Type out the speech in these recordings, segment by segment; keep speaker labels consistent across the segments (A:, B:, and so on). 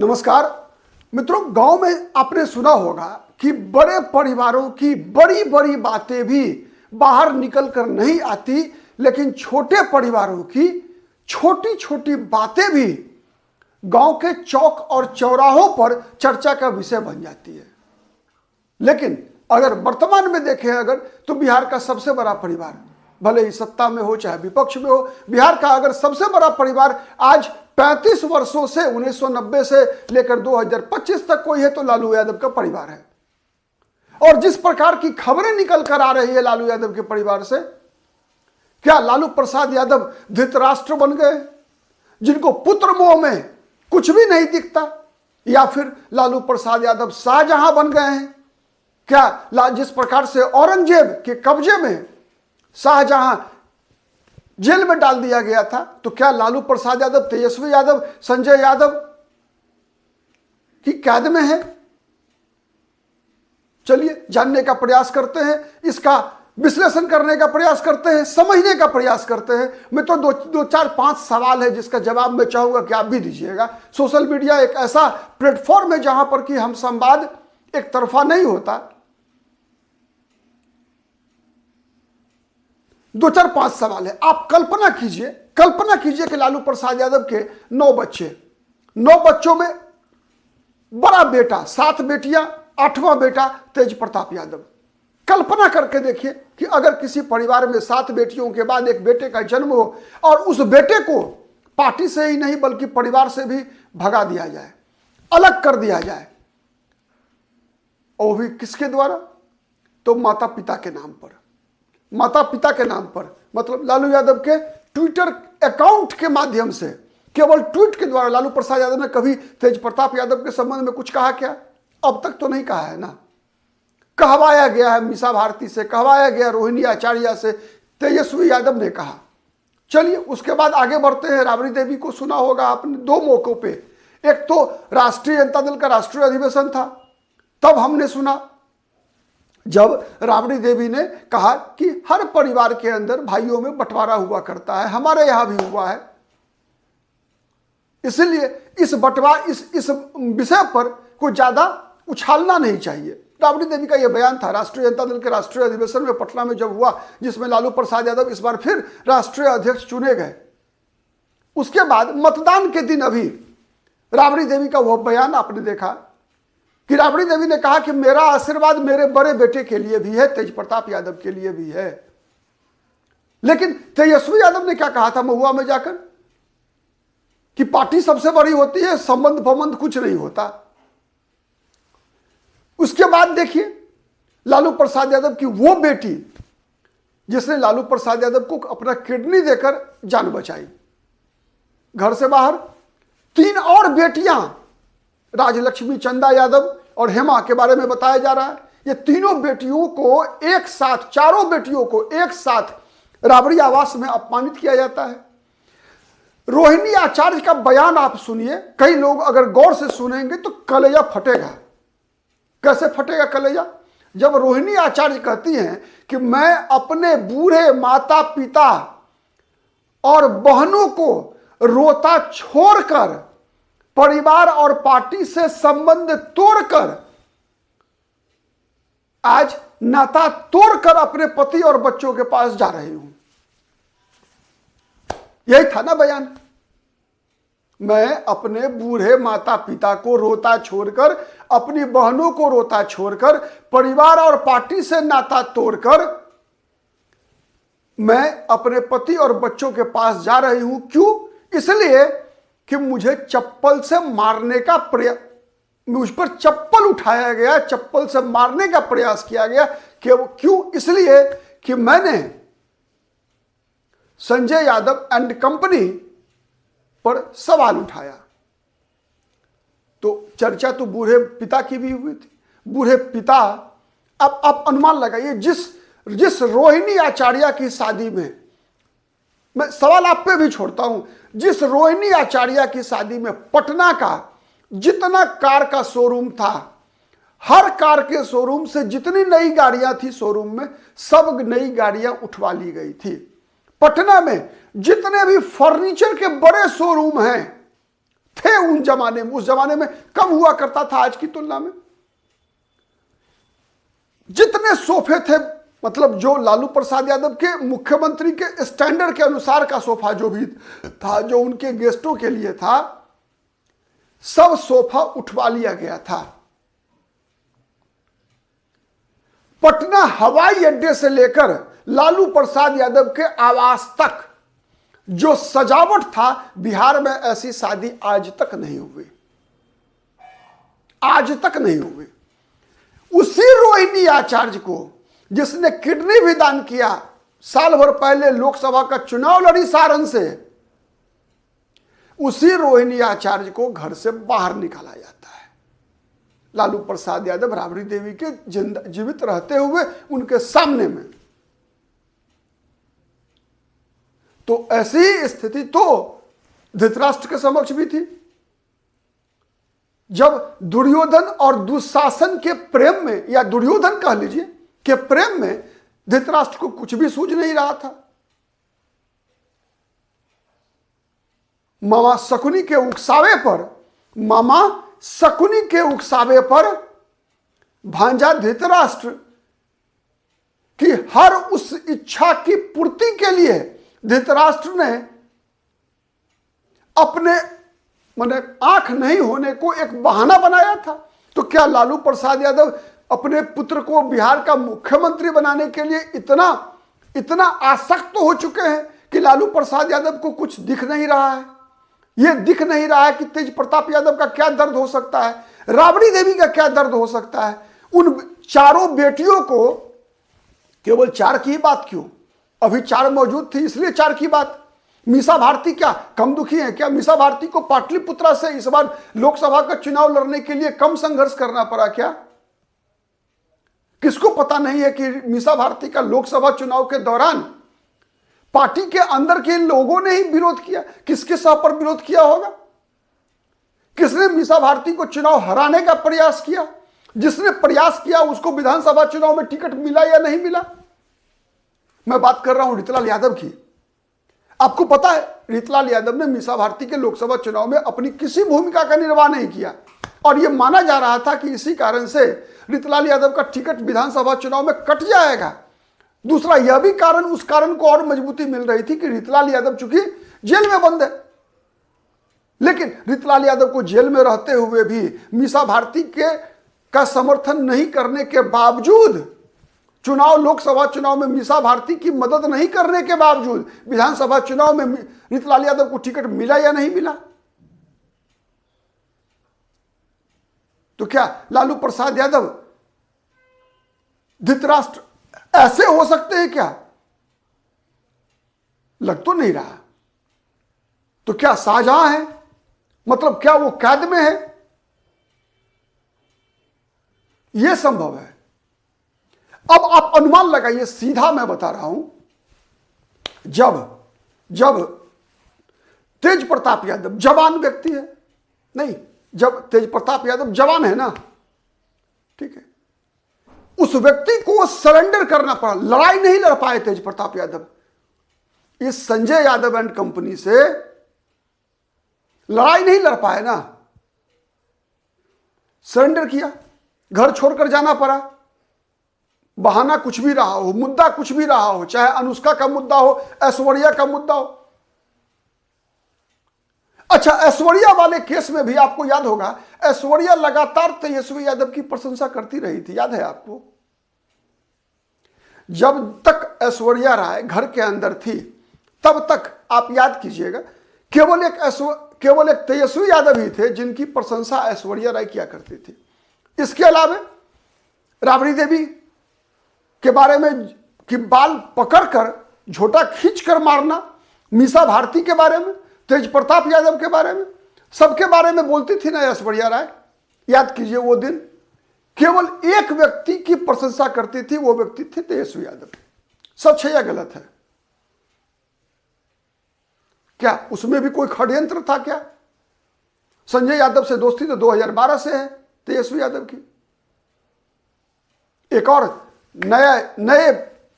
A: नमस्कार मित्रों, गांव में आपने सुना होगा कि बड़े परिवारों की बड़ी बड़ी बातें भी बाहर निकल कर नहीं आती, लेकिन छोटे परिवारों की छोटी छोटी बातें भी गांव के चौक और चौराहों पर चर्चा का विषय बन जाती है। लेकिन अगर वर्तमान में देखें तो बिहार का सबसे बड़ा परिवार, भले ही सत्ता में हो चाहे विपक्ष में हो, बिहार का अगर सबसे बड़ा परिवार आज 35 वर्षों से 1990 से लेकर 2025 तक कोई है तो लालू यादव का परिवार है। और जिस प्रकार की खबरें निकल कर आ रही है लालू यादव के परिवार से, क्या लालू प्रसाद यादव धृतराष्ट्र बन गए जिनको पुत्र मोह में कुछ भी नहीं दिखता, या फिर लालू प्रसाद यादव शाहजहां बन गए हैं? क्या जिस प्रकार से औरंगजेब के कब्जे में शाहजहां जेल में डाल दिया गया था, तो क्या लालू प्रसाद यादव, तेजस्वी यादव, संजय यादव की कैद में है? चलिए जानने का प्रयास करते हैं, इसका विश्लेषण करने का प्रयास करते हैं, समझने का प्रयास करते हैं। मैं तो दो चार पांच सवाल है जिसका जवाब मैं चाहूंगा कि आप भी दीजिएगा। सोशल मीडिया एक ऐसा प्लेटफॉर्म है जहां पर कि हम संवाद एक तरफा नहीं होता। दो चार पांच सवाल है। आप कल्पना कीजिए कि लालू प्रसाद यादव के 9 बच्चे, 9 बच्चों में बड़ा बेटा, 7 बेटियां, 8वां बेटा तेज प्रताप यादव। कल्पना करके देखिए कि अगर किसी परिवार में 7 बेटियों के बाद एक बेटे का जन्म हो और उस बेटे को पार्टी से ही नहीं बल्कि परिवार से भी भगा दिया जाए, अलग कर दिया जाए, और भी किसके द्वारा? तो माता पिता के नाम पर। माता पिता के नाम पर मतलब लालू यादव के ट्विटर अकाउंट के माध्यम से, केवल ट्वीट के द्वारा। लालू प्रसाद यादव ने कभी तेज प्रताप यादव के संबंध में कुछ कहा क्या? अब तक तो नहीं कहा है ना। कहवाया गया है मीसा भारती से, कहवाया गया रोहिणी आचार्य से, तेजस्वी यादव ने कहा। चलिए उसके बाद आगे बढ़ते हैं। राबड़ी देवी को सुना होगा आपने 2 मौकों पे। एक तो राष्ट्रीय जनता दल का राष्ट्रीय अधिवेशन था, तब हमने सुना जब राबड़ी देवी ने कहा कि हर परिवार के अंदर भाइयों में बंटवारा हुआ करता है, हमारे यहां भी हुआ है, इसलिए इस विषय पर कोई ज्यादा उछालना नहीं चाहिए। राबड़ी देवी का यह बयान था राष्ट्रीय जनता दल के राष्ट्रीय अधिवेशन में पटना में जब हुआ, जिसमें लालू प्रसाद यादव इस बार फिर राष्ट्रीय अध्यक्ष चुने गए। उसके बाद मतदान के दिन अभी राबड़ी देवी का वह बयान आपने देखा कि राबड़ी देवी ने कहा कि मेरा आशीर्वाद मेरे बड़े बेटे के लिए भी है, तेज प्रताप यादव के लिए भी है। लेकिन तेजस्वी यादव ने क्या कहा था महुआ में जाकर कि पार्टी सबसे बड़ी होती है, संबंध कुछ नहीं होता। उसके बाद देखिए लालू प्रसाद यादव की वो बेटी जिसने लालू प्रसाद यादव को अपना किडनी देकर जान बचाई, घर से बाहर। 3 और बेटियां, राजलक्ष्मी, चंदा यादव और हेमा के बारे में बताया जा रहा है। ये तीनों बेटियों को एक साथ, चारों बेटियों को एक साथ राबड़ी आवास में अपमानित किया जाता है। रोहिणी आचार्य का बयान आप सुनिए, कई लोग अगर गौर से सुनेंगे तो कलेजा फटेगा। कैसे फटेगा कलेजा? जब रोहिणी आचार्य कहती हैं कि मैं अपने बूढ़े माता पिता और बहनों को रोता छोड़कर, परिवार और पार्टी से संबंध तोड़कर, आज नाता तोड़कर अपने पति और बच्चों के पास जा रही हूं, यही था ना बयान। मैं अपने बूढ़े माता पिता को रोता छोड़कर, अपनी बहनों को रोता छोड़कर, परिवार और पार्टी से नाता तोड़कर मैं अपने पति और बच्चों के पास जा रही हूं। क्यों? इसलिए कि मुझे चप्पल से मारने का प्रयास, मुझ पर चप्पल उठाया गया, चप्पल से मारने का प्रयास किया गया। क्यों? इसलिए कि मैंने संजय यादव एंड कंपनी पर सवाल उठाया। तो चर्चा तो बूढ़े पिता की भी हुई थी। बूढ़े पिता, अब आप अनुमान लगाइए, जिस रोहिणी आचार्य की शादी में, मैं सवाल आप पे भी छोड़ता हूं, जिस रोहिणी आचार्य की शादी में पटना का जितना कार का शोरूम था, हर कार के शोरूम से जितनी नई गाड़ियां थी शोरूम में, सब नई गाड़ियां उठवा ली गई थी। पटना में जितने भी फर्नीचर के बड़े शोरूम हैं, थे उन जमाने में, उस जमाने में कम हुआ करता था आज की तुलना में। जितने सोफे थे, मतलब जो लालू प्रसाद यादव के मुख्यमंत्री के स्टैंडर्ड के अनुसार का सोफा जो भी था, जो उनके गेस्टों के लिए था, सब सोफा उठवा लिया गया था। पटना हवाई अड्डे से लेकर लालू प्रसाद यादव के आवास तक जो सजावट था, बिहार में ऐसी शादी आज तक नहीं हुई, आज तक नहीं हुई। उसी रोहिणी आचार्य को, जिसने किडनी भी दान किया, साल भर पहले लोकसभा का चुनाव लड़ी सारण से, उसी रोहिणी आचार्य को घर से बाहर निकाला जाता है। लालू प्रसाद यादव राबड़ी देवी के जीवित रहते हुए उनके सामने में। तो ऐसी स्थिति तो धृतराष्ट्र के समक्ष भी थी, जब दुर्योधन और दुशासन के प्रेम में, या दुर्योधन कह लीजिए के प्रेम में, धृतराष्ट्र को कुछ भी सूझ नहीं रहा था। मामा शकुनी के उकसावे पर भांजा धृतराष्ट्र की हर उस इच्छा की पूर्ति के लिए धृतराष्ट्र ने अपने माने आंख नहीं होने को एक बहाना बनाया था। तो क्या लालू प्रसाद यादव अपने पुत्र को बिहार का मुख्यमंत्री बनाने के लिए इतना आसक्त हो चुके हैं कि लालू प्रसाद यादव को कुछ दिख नहीं रहा है? यह दिख नहीं रहा है कि तेज प्रताप यादव का क्या दर्द हो सकता है, राबड़ी देवी का क्या दर्द हो सकता है। उन चारों बेटियों को केवल 4 की बात क्यों, अभी 4 मौजूद थी इसलिए 4 की बात। मीसा भारती क्या कम दुखी है क्या? मीसा भारती को पाटलिपुत्रा से इस बार लोकसभा का चुनाव लड़ने के लिए कम संघर्ष करना पड़ा क्या? किसको पता नहीं है कि मीसा भारती का लोकसभा चुनाव के दौरान पार्टी के अंदर के लोगों ने ही विरोध किया। किसके सह पर विरोध किया होगा? किसने मीसा भारती को चुनाव हराने का प्रयास किया? जिसने प्रयास किया उसको विधानसभा चुनाव में टिकट मिला या नहीं मिला? मैं बात कर रहा हूं रीतलाल यादव की। आपको पता है रीतलाल यादव ने मीसा भारती के लोकसभा चुनाव में अपनी किसी भूमिका का निर्वाह नहीं किया, और यह माना जा रहा था कि इसी कारण से रीतलाल यादव का टिकट विधानसभा चुनाव में कट जाएगा। दूसरा यह भी कारण, उस कारण को और मजबूती मिल रही थी कि रीतलाल यादव चूंकि जेल में बंद है, लेकिन रीतलाल यादव को जेल में रहते हुए भी मीसा भारती का समर्थन नहीं करने के बावजूद, लोकसभा चुनाव में मीसा भारती की मदद नहीं करने के बावजूद विधानसभा चुनाव में रीतलाल यादव को टिकट मिला या नहीं मिला? तो क्या लालू प्रसाद यादव, धृतराष्ट्र ऐसे हो सकते हैं क्या? लग तो नहीं रहा। तो क्या शाहजहां है? मतलब क्या वो कैद में है? यह संभव है। अब आप अनुमान लगाइए, सीधा मैं बता रहा हूं, जब तेज प्रताप यादव जवान व्यक्ति है, नहीं, जब तेज प्रताप यादव जवान है ना, ठीक है, उस व्यक्ति को सरेंडर करना पड़ा, लड़ाई नहीं लड़ पाए तेज प्रताप यादव। इस संजय यादव एंड कंपनी से लड़ाई नहीं लड़ पाए ना, सरेंडर किया, घर छोड़कर जाना पड़ा। बहाना कुछ भी रहा हो, मुद्दा कुछ भी रहा हो, चाहे अनुष्का का मुद्दा हो, ऐश्वर्या का मुद्दा हो। अच्छा, ऐश्वर्या वाले केस में भी आपको याद होगा, ऐश्वर्या लगातार तेजस्वी यादव की प्रशंसा करती रही थी, याद है आपको? जब तक ऐश्वर्या राय घर के अंदर थी तब तक आप याद कीजिएगा, केवल एक तेजस्वी यादव ही थे जिनकी प्रशंसा ऐश्वर्या राय किया करती थी। इसके अलावा राबड़ी देवी के बारे में कि बाल पकड़कर झोटा खींचकर मारना, मीसा भारती के बारे में, तेज प्रताप यादव के बारे में, सबके बारे में बोलती थी ना ऐश्वर्या राय। याद कीजिए वो दिन, केवल एक व्यक्ति की प्रशंसा करती थी, वो व्यक्ति थे तेजस्वी यादव। सच है या गलत है? क्या उसमें भी कोई षड्यंत्र था क्या? संजय यादव से दोस्ती तो 2012 से है तेजस्वी यादव की। एक और नए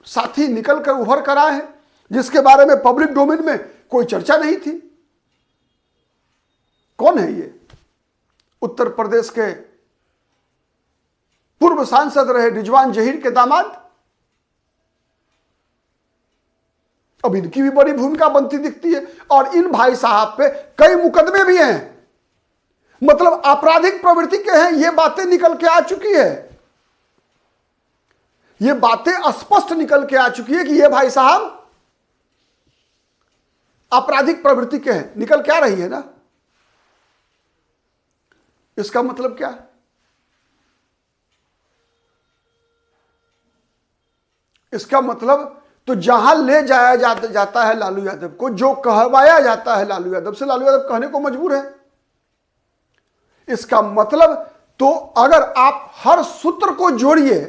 A: साथी निकल कर उभर कर आए हैं जिसके बारे में पब्लिक डोमेन में कोई चर्चा नहीं थी। कौन है ये? उत्तर प्रदेश के पूर्व सांसद रहे रिजवान जहीर के दामाद। अब इनकी भी बड़ी भूमिका बनती दिखती है। और इन भाई साहब पे कई मुकदमे भी हैं, मतलब आपराधिक प्रवृत्ति के हैं। ये बातें निकल के आ चुकी है, ये बातें स्पष्ट निकल के आ चुकी है कि ये भाई साहब आपराधिक प्रवृत्ति के हैं, निकल क्या रही है ना। इसका मतलब क्या है? इसका मतलब तो जहां ले जाया जाता है लालू यादव को, जो कहवाया जाता है लालू यादव से, लालू यादव कहने को मजबूर है। इसका मतलब तो अगर आप हर सूत्र को जोड़िए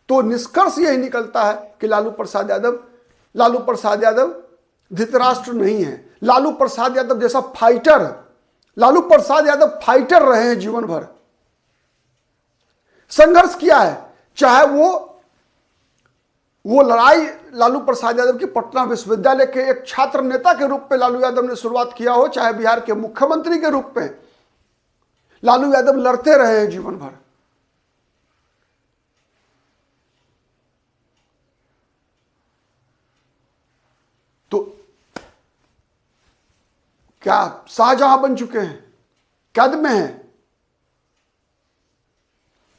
A: तो निष्कर्ष यही निकलता है कि लालू प्रसाद यादव धृतराष्ट्र नहीं है। लालू प्रसाद यादव जैसा फाइटर, लालू प्रसाद यादव फाइटर रहे हैं, जीवन भर संघर्ष किया है। चाहे वो लड़ाई लालू प्रसाद यादव की पटना विश्वविद्यालय के एक छात्र नेता के रूप में लालू यादव ने शुरुआत किया हो, चाहे बिहार के मुख्यमंत्री के रूप में लालू यादव लड़ते रहे हैं जीवन भर। तो क्या शाहजहां बन चुके हैं, कैद में हैं?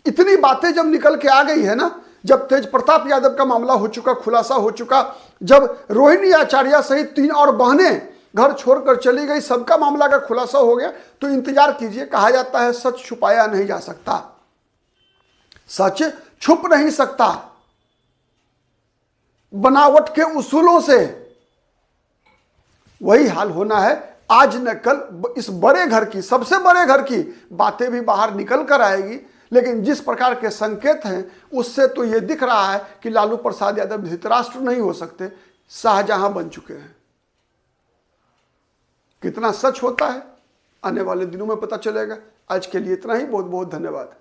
A: इतनी बातें जब निकल के आ गई है ना, जब तेज प्रताप यादव का मामला हो चुका, खुलासा हो चुका, जब रोहिणी आचार्य सहित 3 और बहनें घर छोड़कर चली गई, सबका मामला का खुलासा हो गया, तो इंतजार कीजिए। कहा जाता है सच छुपाया नहीं जा सकता, सच छुप नहीं सकता। बनावट के उसूलों से वही हाल होना है। आज न कल इस बड़े घर की, सबसे बड़े घर की बातें भी बाहर निकल कर आएगी। लेकिन जिस प्रकार के संकेत हैं उससे तो यह दिख रहा है कि लालू प्रसाद यादव धृतराष्ट्र नहीं हो सकते, शाहजहां बन चुके हैं। कितना सच होता है आने वाले दिनों में पता चलेगा। आज के लिए इतना ही, बहुत बहुत धन्यवाद।